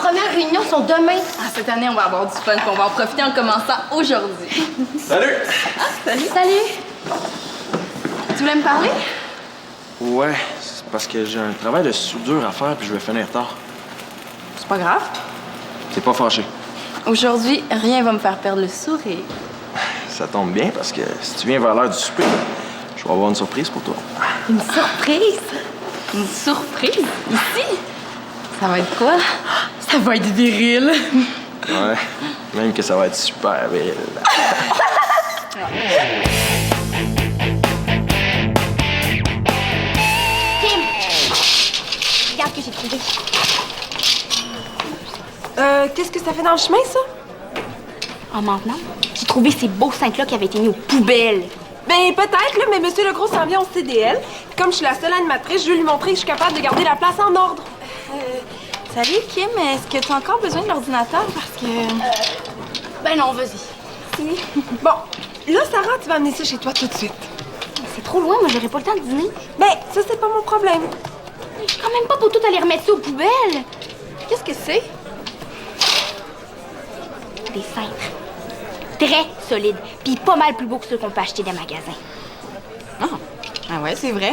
premières réunions sont demain. Ah, cette année, on va avoir du fun, puis on va en profiter en commençant aujourd'hui. Salut! Ah, salut! Salut! Tu voulais me parler? Ouais, c'est parce que j'ai un travail de soudure à faire puis je vais finir tard. C'est pas grave. T'es pas fâché. Aujourd'hui, rien va me faire perdre le sourire. Ça tombe bien parce que si tu viens vers l'heure du souper, je vais avoir une surprise pour toi. Une surprise? Une surprise? Ici? Ça va être quoi? Ça va être viril. Ouais, même que ça va être super viril. Kim! Regarde ce que j'ai trouvé. Qu'est-ce que ça fait dans le chemin, ça? En maintenant, j'ai trouvé ces beaux cinq-là qui avaient été mis aux poubelles. Ben, peut-être, là, mais Monsieur Legros s'en vient au CDL. Puis comme je suis la seule animatrice, je veux lui montrer que je suis capable de garder la place en ordre. Salut, Kim. Est-ce que tu as encore besoin de l'ordinateur? Parce que... Ben non, vas-y. Bon, là, Sarah, tu vas amener ça chez toi tout de suite. C'est trop loin, moi j'aurais pas le temps de dîner. Ben, ça, c'est pas mon problème. Je suis quand même pas pour tout aller remettre ça aux poubelles. Qu'est-ce que c'est? Des cintres. Très solides, puis pas mal plus beaux que ceux qu'on peut acheter des magasins. Ah ouais, c'est vrai.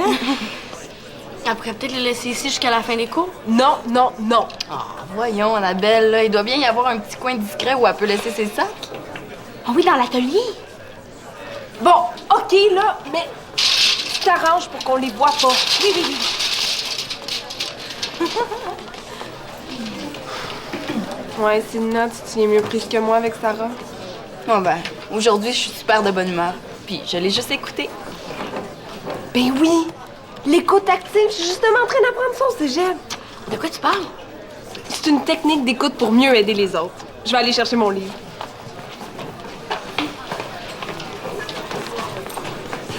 On pourrait peut-être les laisser ici jusqu'à la fin des cours. Non, non, non. Ah, voyons, Annabelle, là, il doit bien y avoir un petit coin discret où elle peut laisser ses sacs. Ah oui, dans l'atelier. Bon, OK, là, mais tu t'arranges pour qu'on les voit pas. Oui, oui, oui. Ouais, Célina, tu te tiens mieux prise que moi avec Sarah. Bon ben, aujourd'hui, je suis super de bonne humeur. Puis je l'ai juste écouté. Ben oui! L'écoute active, je suis justement en train d'apprendre ça au cégep. De quoi tu parles? C'est une technique d'écoute pour mieux aider les autres. Je vais aller chercher mon livre.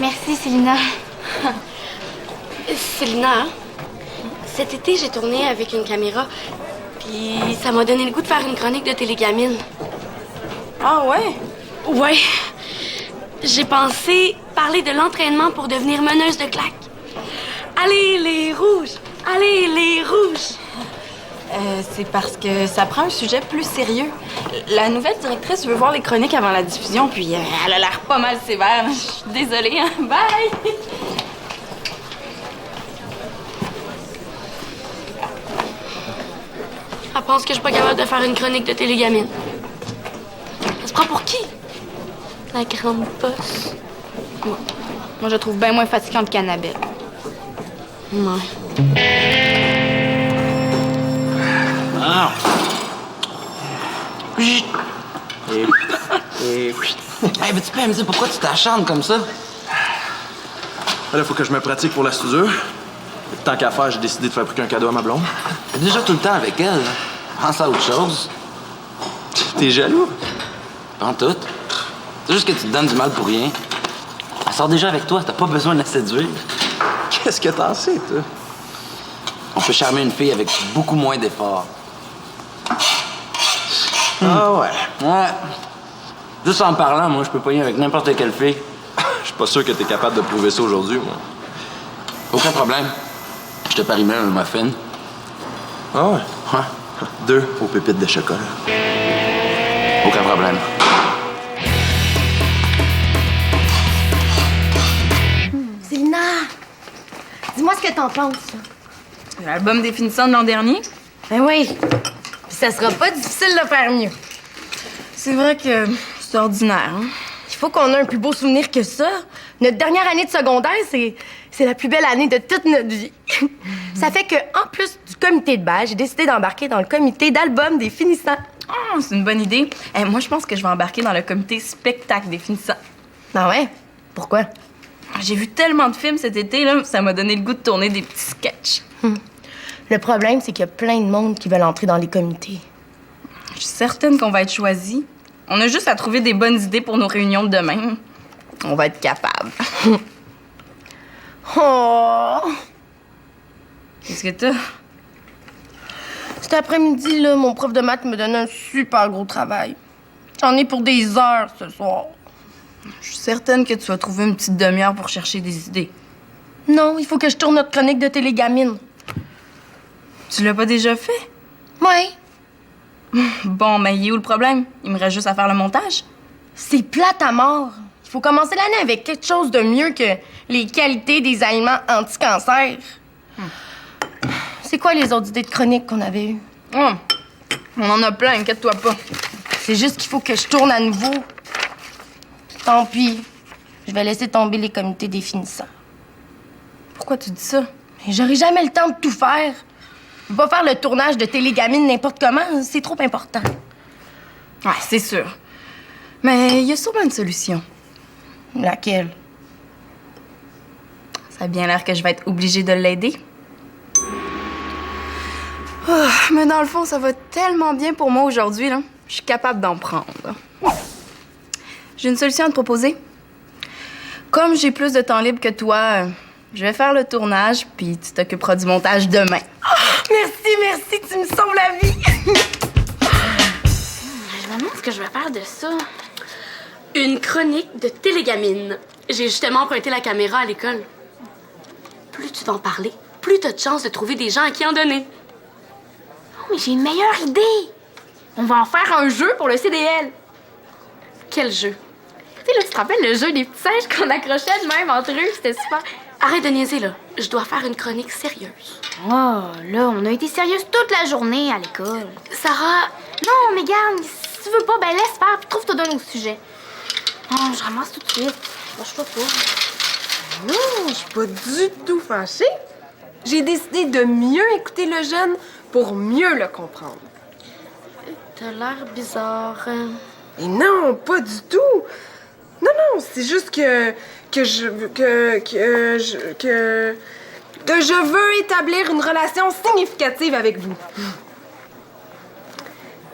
Merci, Célina. Célina, cet été, j'ai tourné avec une caméra, puis ça m'a donné le goût de faire une chronique de télégamine. Ah ouais? Ouais. J'ai pensé parler de l'entraînement pour devenir meneuse de claques. Allez, les rouges! Allez, les rouges! C'est parce que ça prend un sujet plus sérieux. La nouvelle directrice veut voir les chroniques avant la diffusion, puis elle a l'air pas mal sévère. Je suis désolée, hein? Bye! Elle pense que je suis pas capable de faire une chronique de télégamine. Elle se prend pour qui? La grande bosse. Moi, je la trouve bien moins fatigante qu'Annabelle. Ouais. Ah. Et... Hey, veux-tu pas me dire pourquoi tu t'acharnes comme ça? Là, faut que je me pratique pour la soudure. Tant qu'à faire, j'ai décidé de fabriquer un cadeau à ma blonde. T'es déjà tout le temps avec elle. Pense à autre chose. T'es jaloux? Pas en tout. C'est juste que tu te donnes du mal pour rien. Elle sort déjà avec toi, t'as pas besoin de la séduire. Qu'est-ce que t'en sais, toi? On peut charmer une fille avec beaucoup moins d'efforts. Ah ouais. Ouais. Juste en parlant, moi, je peux pogner avec n'importe quelle fille. Je suis pas sûr que t'es capable de prouver ça aujourd'hui, moi. Aucun problème. Je te parie même un muffin. Ah ouais? Ouais. 2 aux pépites de chocolat. Aucun problème. Célina! Dis-moi ce que t'en penses. L'album des finissants de l'an dernier? Ben oui. Puis ça sera pas difficile de faire mieux. C'est vrai que c'est ordinaire, hein? Il faut qu'on ait un plus beau souvenir que ça. Notre dernière année de secondaire, c'est la plus belle année de toute notre vie. Ça fait que, en plus du comité de bal, j'ai décidé d'embarquer dans le comité d'album des finissants. Oh, c'est une bonne idée. Moi, je pense que je vais embarquer dans le comité spectacle des finissants. Ah ouais? Pourquoi? J'ai vu tellement de films cet été, là, ça m'a donné le goût de tourner des petits sketchs. Le problème, c'est qu'il y a plein de monde qui veulent entrer dans les comités. Je suis certaine qu'on va être choisis. On a juste à trouver des bonnes idées pour nos réunions de demain. On va être capable. Oh! Qu'est-ce que t'as? Cet après-midi, là, mon prof de maths me donne un super gros travail. J'en ai pour des heures ce soir. Je suis certaine que tu vas trouver une petite demi-heure pour chercher des idées. Non, il faut que je tourne notre chronique de télégamine. Tu l'as pas déjà fait? Ouais. Bon, mais il est où le problème? Il me reste juste à faire le montage. C'est plate à mort. Il faut commencer l'année avec quelque chose de mieux que les qualités des aliments anti-cancer. C'est quoi les autres idées de chronique qu'on avait eues? Oh, on en a plein, inquiète-toi pas. C'est juste qu'il faut que je tourne à nouveau. Tant pis. Je vais laisser tomber les comités des finissants. Pourquoi tu dis ça? Mais j'aurai jamais le temps de tout faire. Je vais pas faire le tournage de Télégamine n'importe comment. C'est trop important. Ouais, c'est sûr. Mais il y a sûrement une solution. Laquelle? Ça a bien l'air que je vais être obligée de l'aider. Oh, mais dans le fond, ça va tellement bien pour moi aujourd'hui, là. Je suis capable d'en prendre. J'ai une solution à te proposer. Comme j'ai plus de temps libre que toi, je vais faire le tournage, puis tu t'occuperas du montage demain. Merci, tu me sauves la vie. Je me demande ce que je vais faire de ça. Une chronique de Télégamine. J'ai justement emprunté la caméra à l'école. Plus tu vas en parler, plus t'as de chances de trouver des gens à qui en donner. Oh, mais j'ai une meilleure idée! On va en faire un jeu pour le CDL. Quel jeu? Tu sais, là, tu te rappelles le jeu des petits singes qu'on accrochait de même entre eux? C'était super. Arrête de niaiser, là. Je dois faire une chronique sérieuse. Oh, là, on a été sérieuse toute la journée à l'école. Sarah, Non, mais garde, si tu veux pas, ben laisse faire, puis trouve-toi d'un autre sujet. Oh, je ramasse tout de suite. Lâche-toi pas. Non, je suis pas du tout fâchée. J'ai décidé de mieux écouter le jeune pour mieux le comprendre. t'as l'air bizarre. Et non, pas du tout. Non, c'est juste que je veux établir une relation significative avec vous.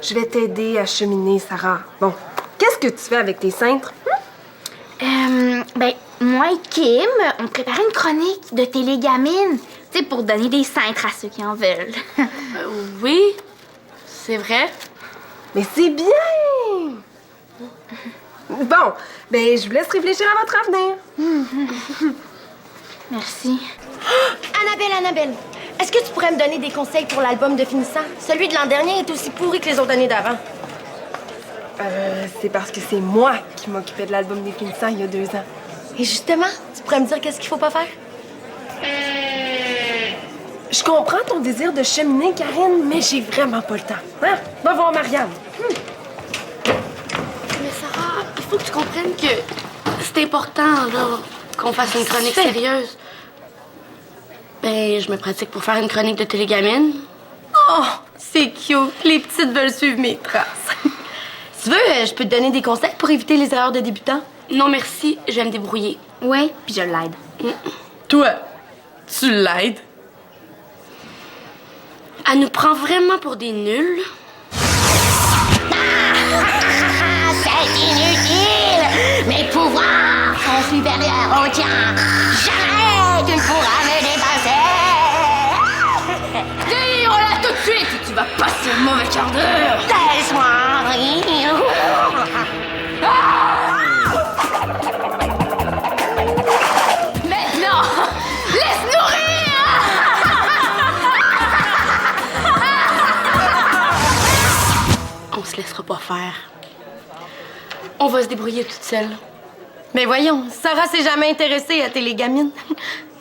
Je vais t'aider à cheminer, Sarah. Bon, qu'est-ce que tu fais avec tes cintres? Ben, moi et Kim, on préparait une chronique de Télégamine, tu sais, pour donner des cintres à ceux qui en veulent. Oui, c'est vrai. Mais c'est bien! Bon, ben, je vous laisse réfléchir à votre avenir. Merci. Annabelle, est-ce que tu pourrais me donner des conseils pour l'album de finissant? Celui de l'an dernier est aussi pourri que les autres années d'avant. C'est parce que c'est moi qui m'occupais de l'album des finissants il y a 2 ans. Et justement, tu pourrais me dire qu'est-ce qu'il faut pas faire? Je comprends ton désir de cheminer, Karine, mais j'ai vraiment pas le temps. Hein? Va voir Marianne. Mais Sarah, il faut que tu comprennes que c'est important, là, qu'on fasse une chronique sérieuse. Ben, je me pratique pour faire une chronique de Télégamine. Oh, c'est cute. Les petites veulent suivre mes traces. Si tu veux, je peux te donner des conseils pour éviter les erreurs de débutants. Non, merci, je vais me débrouiller. Ouais, puis je l'aide. Toi, tu l'aides? Elle nous prend vraiment pour des nuls. C'est inutile! Mes pouvoirs sont supérieurs aux tiens. Jamais tu ne pourras me dépasser! Tire-la tout de suite ou tu vas passer un mauvais quart d'heure. Laisse-moi rire! Maintenant, laisse-nous rire! On se laissera pas faire. On va se débrouiller toute seule. Mais voyons, Sarah s'est jamais intéressée à Télégamine.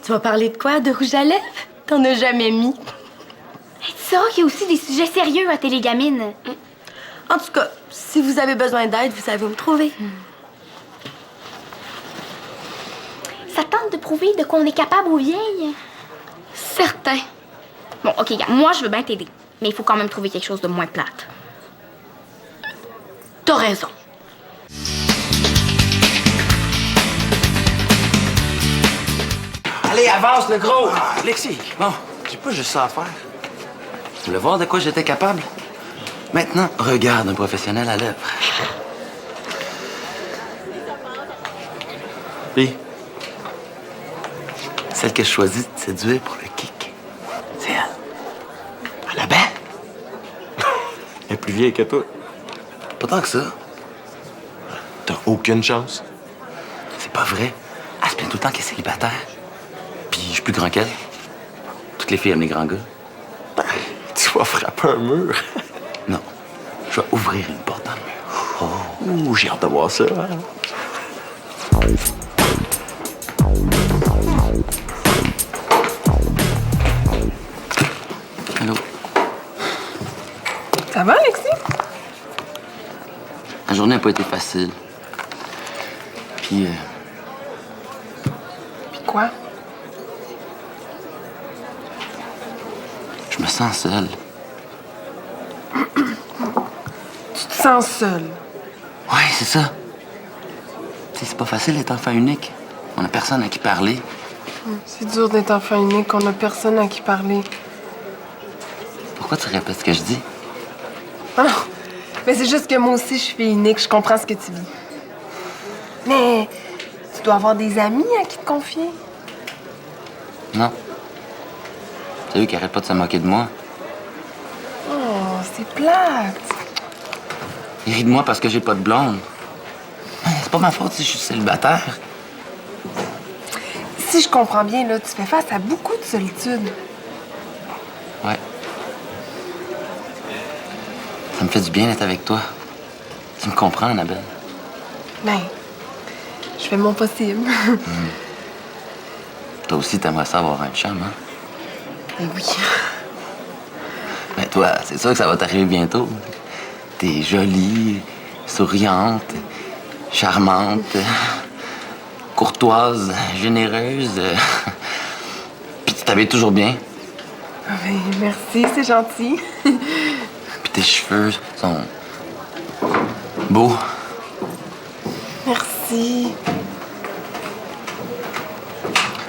Tu vas parler de quoi? De rouge à lèvres? T'en as jamais mis. Tu sauras qu'il y a aussi des sujets sérieux à Télégamine. En tout cas, si vous avez besoin d'aide, vous savez où me trouver. Ça tente de prouver de quoi on est capable aux vieilles. Certain. Bon, OK, gars, moi, je veux bien t'aider. Mais il faut quand même trouver quelque chose de moins plate. T'as raison. Allez, avance, le gros! Alexis, Bon, j'ai pas juste ça à faire. tu voulais voir de quoi j'étais capable? Maintenant, regarde un professionnel à l'œuvre. Puis, Celle que je choisis de séduire pour le kick, c'est elle. Elle est belle. elle est plus vieille que toi. Pas tant que ça. T'as aucune chance. C'est pas vrai. Elle se plaint tout le temps qu'elle est célibataire. Puis je suis plus grand qu'elle. Toutes les filles aiment les grands gars. Tu vas frapper un mur. Non. Je vais ouvrir une porte dans le mur. Oh, j'ai hâte de voir ça. Allô? Ça va, Alexis? La journée n'a pas été facile. Puis, Puis quoi? je me sens seul. Tu te sens seul. Ouais, c'est ça. Tu sais, c'est pas facile d'être enfant unique. On a personne à qui parler. C'est dur d'être enfant unique, on a personne à qui parler. Pourquoi tu répètes ce que je dis? Ah non, mais c'est juste que moi aussi, je suis fille unique, je comprends ce que tu vis. Mais tu dois avoir des amis à qui te confier. Non. C'est eux qui arrêtent pas de se moquer de moi. Oh, c'est plate. Ils rient de moi parce que j'ai pas de blonde. C'est pas ma faute si je suis célibataire. Si je comprends bien, là, tu fais face à beaucoup de solitude. Ouais. Ça me fait du bien d'être avec toi. Tu me comprends, Annabelle? Ben, je fais mon possible. Toi aussi, t'aimerais ça avoir un chum, hein? Ben oui. Mais toi, c'est sûr que ça va t'arriver bientôt. T'es jolie, souriante, charmante, courtoise, généreuse. Puis tu t'habilles toujours bien. Ah ben, merci, c'est gentil. Puis tes cheveux sont beaux. Merci.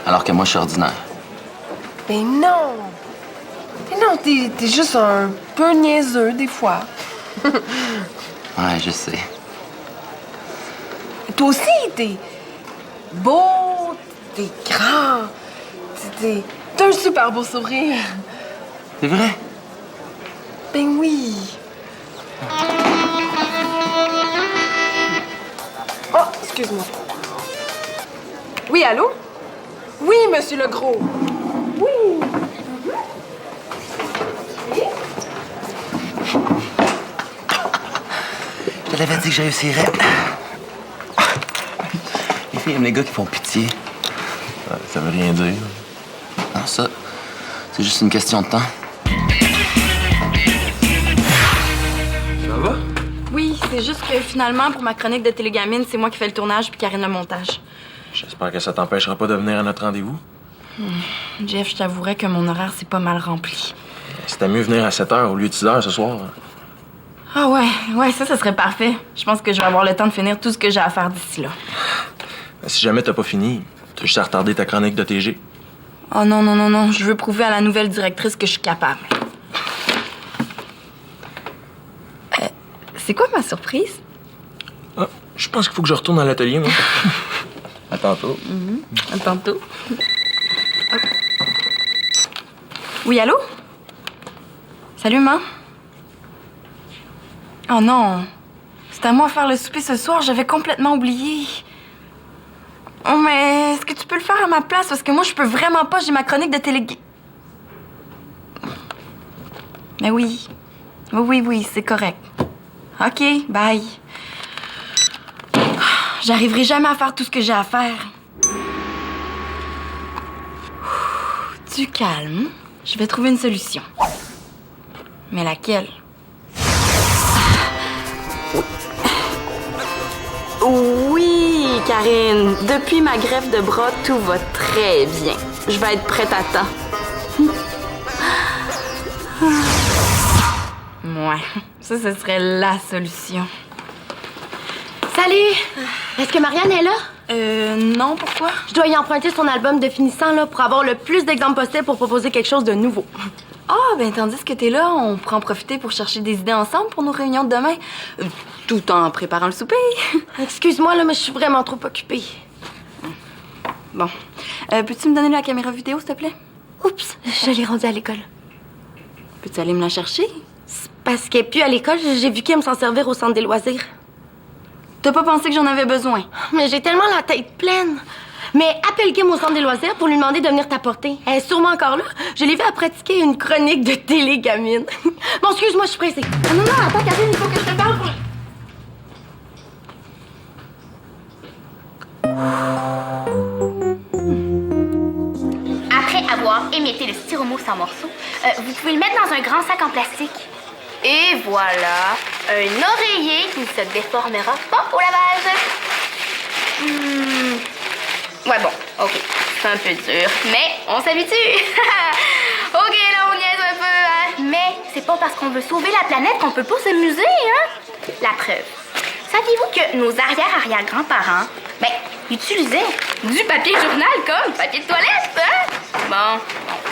Alors que moi, je suis ordinaire. Ben non. Mais non, t'es juste un peu niaiseux des fois. Ouais, je sais. Toi aussi, t'es beau, t'es grand, t'as un super beau sourire. C'est vrai? Ben oui. Oh, excuse-moi. Oui, allô? Oui, monsieur Legros. Oui. Je t'avais dit que j'ai réussirais. Les filles aiment les gars qui font pitié. Ça veut rien dire. Non, ça, c'est juste une question de temps. Ça va? Oui, c'est juste que finalement, pour ma chronique de télégamine, c'est moi qui fais le tournage puis Karine le montage. J'espère que ça t'empêchera pas de venir à notre rendez-vous. Jeff, je t'avouerais que mon horaire, c'est pas mal rempli. C'était mieux venir à 7h au lieu de 6h ce soir. Ah ouais, ça serait parfait. Je pense que je vais avoir le temps de finir tout ce que j'ai à faire d'ici là. Si jamais t'as pas fini, t'as juste à retarder ta chronique de TG. Oh non, je veux prouver à la nouvelle directrice que je suis capable. C'est quoi ma surprise? Ah, je pense qu'il faut que je retourne à l'atelier, moi. À tantôt. À tantôt. Oui, allô? Salut, maman. Oh non. C'est à moi de faire le souper ce soir, j'avais complètement oublié. Oh, mais est-ce que tu peux le faire à ma place? Parce que moi, je peux vraiment pas, j'ai ma chronique de télé... Mais oui. Oui, c'est correct. OK, bye. J'arriverai jamais à faire tout ce que j'ai à faire. Du calme. Je vais trouver une solution. Mais laquelle? Oui, Karine. Depuis ma greffe de bras, tout va très bien. Je vais être prête à temps. Ouais, ça, ce serait la solution. Salut! Est-ce que Marianne est là? Non, pourquoi? Je dois y emprunter son album de finissant là, pour avoir le plus d'exemples possible pour proposer quelque chose de nouveau. Ah, ben tandis que t'es là, on pourra en profiter pour chercher des idées ensemble pour nos réunions de demain. Tout en préparant le souper. Excuse-moi, là, mais je suis vraiment trop occupée. Bon. Peux-tu me donner la caméra vidéo, s'il te plaît? Oups, je l'ai rendue à l'école. Peux-tu aller me la chercher? C'est parce qu'elle est plus à l'école, j'ai vu qu'elle me s'en servir au centre des loisirs. T'as pas pensé que j'en avais besoin? Mais j'ai tellement la tête pleine. Mais appelle Kim au centre des loisirs pour lui demander de venir t'apporter. Elle est sûrement encore là. Je l'ai vu à pratiquer une chronique de télégamine. Bon, excuse-moi, je suis pressée. Ah non, attends, Karine, il faut que je te parle. Après avoir émietté le styromousse en morceaux, vous pouvez le mettre dans un grand sac en plastique. Et voilà, un oreiller qui ne se déformera pas au lavage. Ouais, bon, OK. C'est un peu dur, mais on s'habitue. OK, là, on niaise un peu, hein. Mais c'est pas parce qu'on veut sauver la planète qu'on peut pas s'amuser, hein. La preuve. Saviez-vous que nos arrière-arrière-grands-parents, utilisaient du papier journal comme papier de toilette, hein? Bon,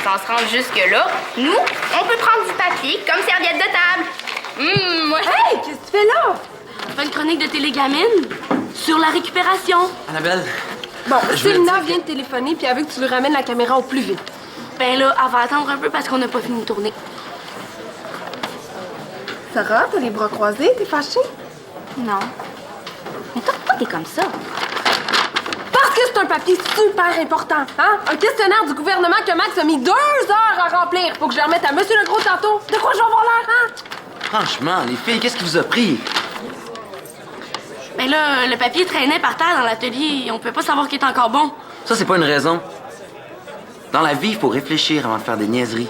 sans se rendre jusque-là, nous, on peut prendre du papier comme serviette de table. Ouais. Hey, qu'est-ce que tu fais là? On fait une chronique de télégamine sur la récupération. Annabelle, Bon, Je veux Selena dire vient de téléphoner, puis elle veut que tu lui ramènes la caméra au plus vite. Ben là, elle va attendre un peu parce qu'on n'a pas fini de tourner. Sarah, t'as les bras croisés, t'es fâchée? Non. Mais toi, pourquoi t'es comme ça? Parce que c'est un papier super important, hein? Un questionnaire du gouvernement que Max a mis 2 heures à remplir. Faut que je le remette à Monsieur Legros tantôt. De quoi je vais avoir l'air, hein? franchement, les filles, qu'est-ce qui vous a pris? Ben là, le papier traînait par terre dans l'atelier. On peut pas savoir qu'il est encore bon. Ça, c'est pas une raison. Dans la vie, il faut réfléchir avant de faire des niaiseries.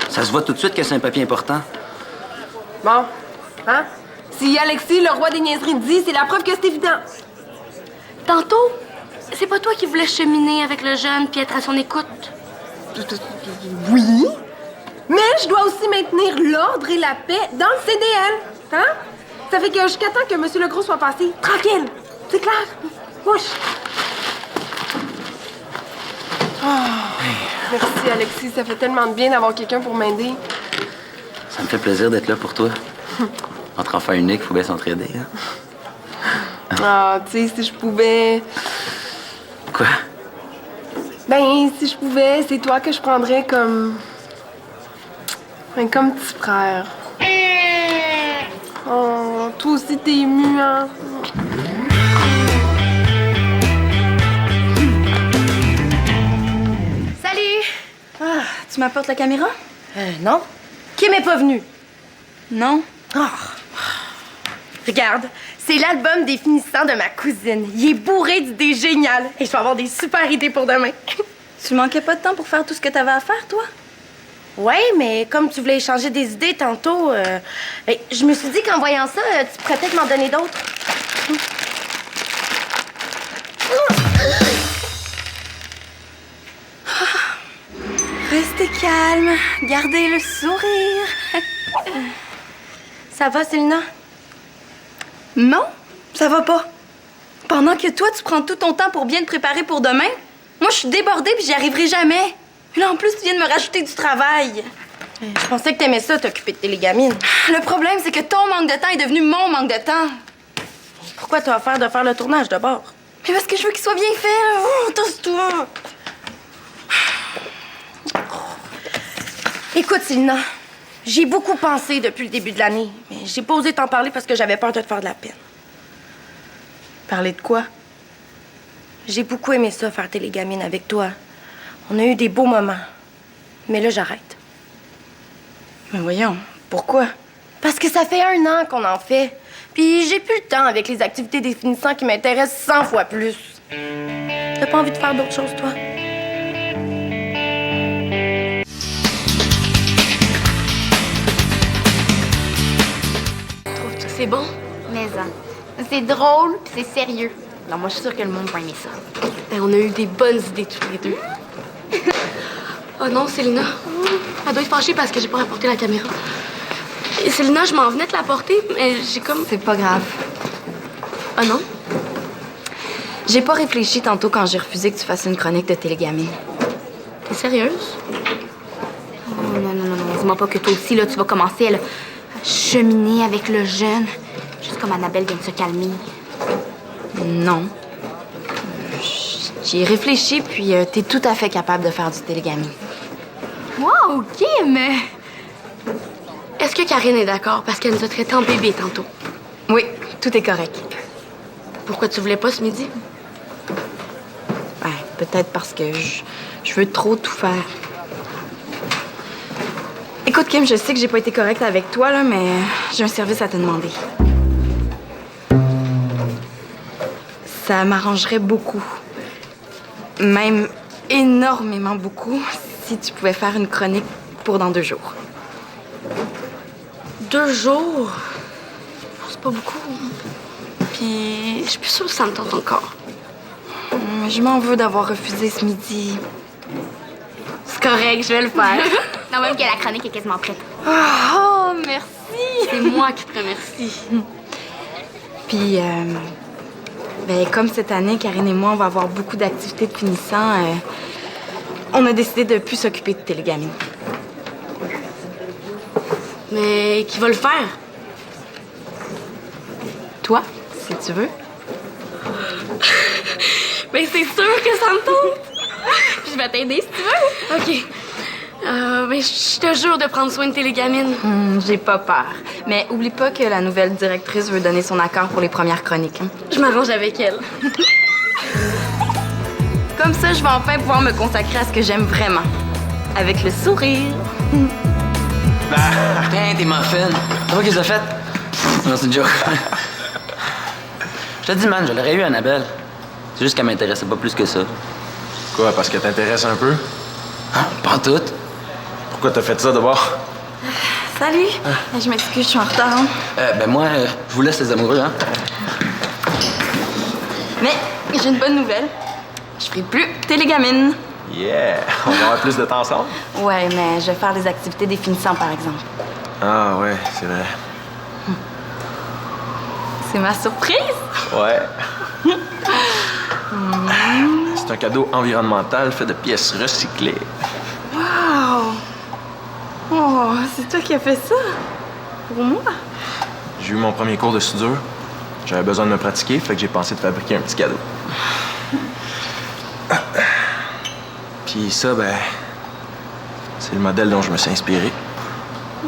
Ça se voit tout de suite que c'est un papier important. Bon, hein? Si Alexis, le roi des niaiseries, dit, c'est la preuve que c'est évident. Tantôt, c'est pas toi qui voulais cheminer avec le jeune puis être à son écoute. Oui, mais je dois aussi maintenir l'ordre et la paix dans le CDL, hein? Ça fait que jusqu'à temps que M. Legros soit passé, tranquille, c'est clair? Wesh. Merci, Alexis, ça fait tellement de bien d'avoir quelqu'un pour m'aider. Ça me fait plaisir d'être là pour toi. Entre enfants uniques, faut bien s'entraider, hein? Ah, tu sais, si je pouvais... Quoi? Ben, si je pouvais, c'est toi que je prendrais comme... comme petit frère. Oh, toi aussi, t'es ému, hein? Salut! Ah, tu m'apportes la caméra? Non. Kim est pas venue. Non. Ah. Regarde, c'est l'album des finissants de ma cousine. Il est bourré d'idées géniales. Et je vais avoir des super idées pour demain. Tu manquais pas de temps pour faire tout ce que t'avais à faire, toi? Ouais, mais comme tu voulais échanger des idées tantôt, je me suis dit qu'en voyant ça, tu pourrais peut-être m'en donner d'autres. Restez calme, gardez le sourire. Ça va, Selena? Non, ça va pas. Pendant que toi, tu prends tout ton temps pour bien te préparer pour demain, moi, je suis débordée puis j'y arriverai jamais. Puis là, en plus, tu viens de me rajouter du travail. Je pensais que t'aimais ça, t'occuper de télégamine. Le problème, c'est que ton manque de temps est devenu mon manque de temps. Pourquoi t'as offert de faire le tournage de bord? Mais parce que je veux qu'il soit bien fait, là. Oh, tosse-toi. Écoute, Selena, j'ai beaucoup pensé depuis le début de l'année, mais j'ai pas osé t'en parler parce que j'avais peur de te faire de la peine. Parler de quoi? J'ai beaucoup aimé ça, faire télégamine avec toi. On a eu des beaux moments. Mais là, j'arrête. Mais voyons, pourquoi? Parce que ça fait 1 an qu'on en fait. Puis j'ai plus le temps avec les activités des finissants qui m'intéressent 100 fois plus. T'as pas envie de faire d'autres choses, toi? Trouves-tu que c'est bon? Mais c'est drôle pis c'est sérieux. Non, moi, je suis sûre que le monde va aimer ça. Ben, on a eu des bonnes idées tous les deux. Oh non, Selena. Elle doit être fâchée parce que j'ai pas rapporté la caméra. Et Selena, je m'en venais de la porter, mais j'ai comme... C'est pas grave. Oh non? J'ai pas réfléchi tantôt quand j'ai refusé que tu fasses une chronique de télégamine. T'es sérieuse? Oh, non. Dis-moi pas que toi aussi, là, tu vas commencer à cheminer avec le jeune. Juste comme Annabelle vient de se calmer. Non. J'y ai réfléchi, puis t'es tout à fait capable de faire du télégamine. Wow, Kim! Est-ce que Karine est d'accord? Parce qu'elle nous a traités en bébé tantôt. Oui, tout est correct. Pourquoi tu voulais pas ce midi? Ben, peut-être parce que je veux trop tout faire. Écoute, Kim, je sais que j'ai pas été correcte avec toi, là, mais j'ai un service à te demander. Ça m'arrangerait beaucoup. Même énormément beaucoup si tu pouvais faire une chronique pour dans 2 jours. 2 jours? C'est pas beaucoup. Puis, je suis plus sûre que ça me tente encore. Je m'en veux d'avoir refusé ce midi. C'est correct, je vais le faire. Non, même que la chronique est quasiment prête. Oh, merci! C'est moi qui te remercie. Puis, comme cette année, Karine et moi, on va avoir beaucoup d'activités de finissant, on a décidé de plus s'occuper de télégamine. Mais qui va le faire? Toi, si tu veux. Mais c'est sûr que ça me tente. Je vais t'aider si tu veux. OK. Mais je te jure de prendre soin de tes légamines. J'ai pas peur. Mais oublie pas que la nouvelle directrice veut donner son accord pour les premières chroniques. Hein. Je m'arrange avec elle. Comme ça, je vais enfin pouvoir me consacrer à ce que j'aime vraiment. Avec le sourire. Tiens, tes muffins. C'est toi qui les as faites? Non, c'est une joke. Je te dis, man, je l'aurais eu, Annabelle. C'est juste qu'elle m'intéressait pas plus que ça. Quoi, parce qu'elle t'intéresse un peu? Ah, pas en tout. Pourquoi t'as fait ça d'abord? Salut! Je m'excuse, je suis en retard. Hein. Moi, je vous laisse les amoureux, hein? Mais j'ai une bonne nouvelle. Je ferai plus télégamine. Yeah! On va avoir plus de temps ensemble? Ouais, mais je vais faire les activités des finissants, par exemple. Ah ouais, c'est vrai. C'est ma surprise! Ouais. C'est un cadeau environnemental fait de pièces recyclées. Wow! Oh, c'est toi qui as fait ça? Pour moi? J'ai eu mon premier cours de soudure. J'avais besoin de me pratiquer, fait que j'ai pensé de fabriquer un petit cadeau. Puis ça, c'est le modèle dont je me suis inspiré. Oh.